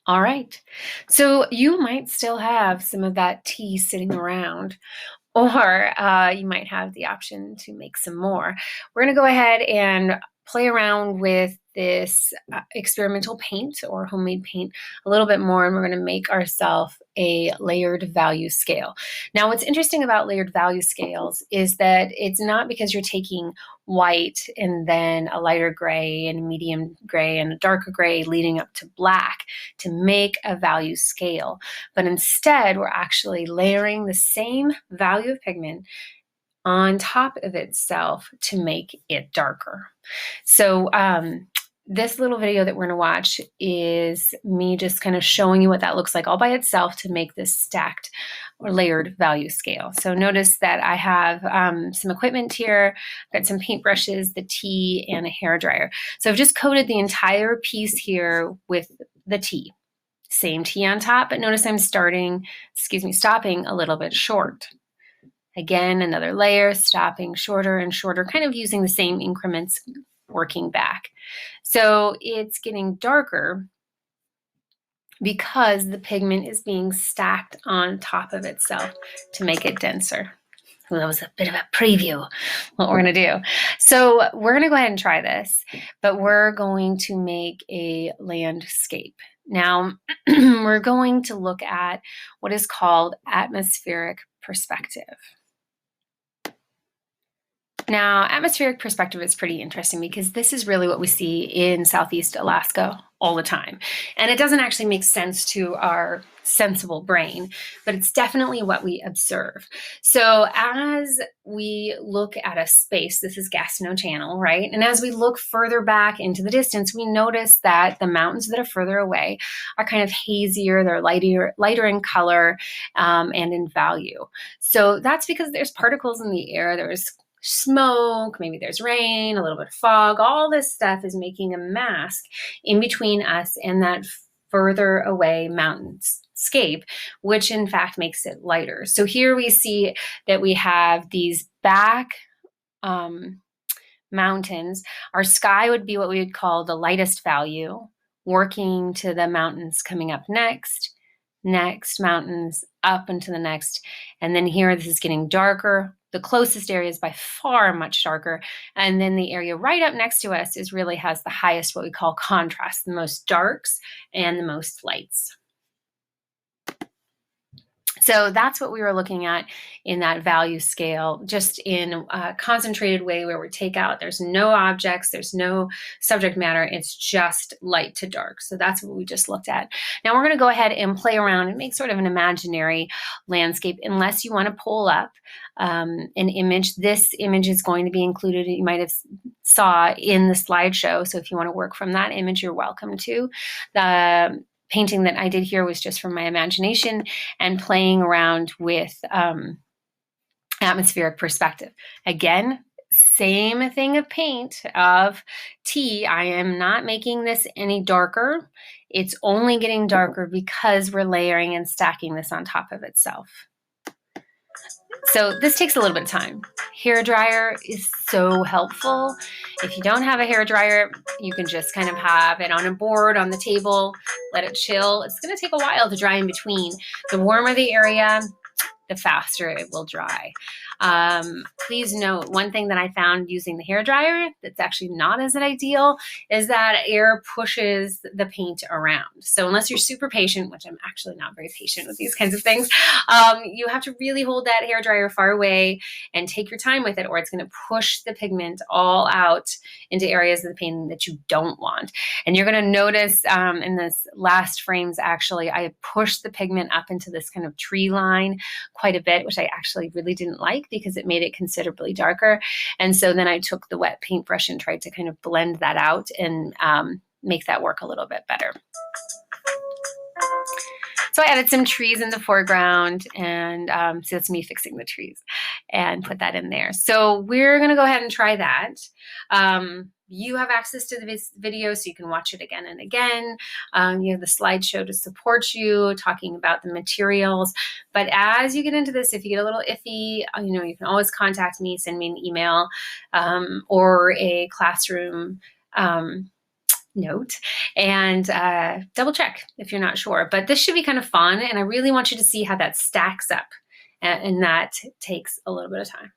All right. So you might still have some of that tea sitting around, or you might have the option to make some more. We're going to go ahead and play around with this experimental paint or homemade paint a little bit more, and we're going to make ourselves a layered value scale. Now, what's interesting about layered value scales is that it's not because you're taking white and then a lighter gray and a medium gray and a darker gray leading up to black to make a value scale, but instead we're actually layering the same value of pigment on top of itself to make it darker. So this little video that we're going to watch is me just kind of showing you what that looks like all by itself to make this stacked or layered value scale. So notice that I have some equipment here. I've got some paintbrushes, the tea, and a hairdryer. So I've just coated the entire piece here with the tea. Same tea on top, but notice I'm stopping a little bit short. Again, another layer, stopping shorter and shorter, kind of using the same increments, working back. So it's getting darker because the pigment is being stacked on top of itself to make it denser. Well, that was a bit of a preview of what we're going to do. So we're going to go ahead and try this, but we're going to make a landscape. Now, we're going to look at what is called atmospheric perspective. Now, atmospheric perspective is pretty interesting because this is really what we see in Southeast Alaska all the time. And it doesn't actually make sense to our sensible brain, but it's definitely what we observe. So as we look at a space, this is Gastineau Channel, right? And as we look further back into the distance, we notice that the mountains that are further away are kind of hazier, they're lighter in color and in value. So that's because there's particles in the air, there's smoke, maybe there's rain, a little bit of fog. All this stuff is making a mask in between us and that further away mountainscape, which in fact makes it lighter. So here we see that we have these back mountains. Our sky would be what we would call the lightest value, working to the mountains coming up next mountains up into the next. And then here, this is getting darker. The closest area is by far much darker. And then the area right up next to us really has the highest, what we call contrast, the most darks and the most lights. So that's what we were looking at in that value scale, just in a concentrated way where we take out, there's no objects, there's no subject matter, it's just light to dark. So that's what we just looked at. Now we're going to go ahead and play around and make sort of an imaginary landscape, unless you want to pull up an image. This image is going to be included, you might have saw in the slideshow. So if you want to work from that image, you're welcome to. The painting that I did here was just from my imagination and playing around with atmospheric perspective. Again, same thing of paint, of tea. I am not making this any darker. It's only getting darker because we're layering and stacking this on top of itself. So this takes a little bit of time. Hair dryer is so helpful. If you don't have a hair dryer, you can just kind of have it on a board on the table, let it chill. It's going to take a while to dry in between. The warmer the area, the faster it will dry. Please note, one thing that I found using the hair dryer that's actually not as ideal is that air pushes the paint around. So unless you're super patient, which I'm actually not very patient with these kinds of things, you have to really hold that hair dryer far away and take your time with it, or it's going to push the pigment all out into areas of the painting that you don't want. And you're going to notice in this last frames, actually, I pushed the pigment up into this kind of tree line quite a bit, which I actually really didn't like because it made it considerably darker. And so then I took the wet paintbrush and tried to kind of blend that out and make that work a little bit better. So I added some trees in the foreground, and so that's me fixing the trees, and put that in there. So we're going to go ahead and try that. You have access to the video, so you can watch it again and again. You have the slideshow to support you, talking about the materials. But as you get into this, if you get a little iffy, you can always contact me, send me an email, or a classroom note and double check if you're not sure. But this should be kind of fun, and I really want you to see how that stacks up, and that takes a little bit of time.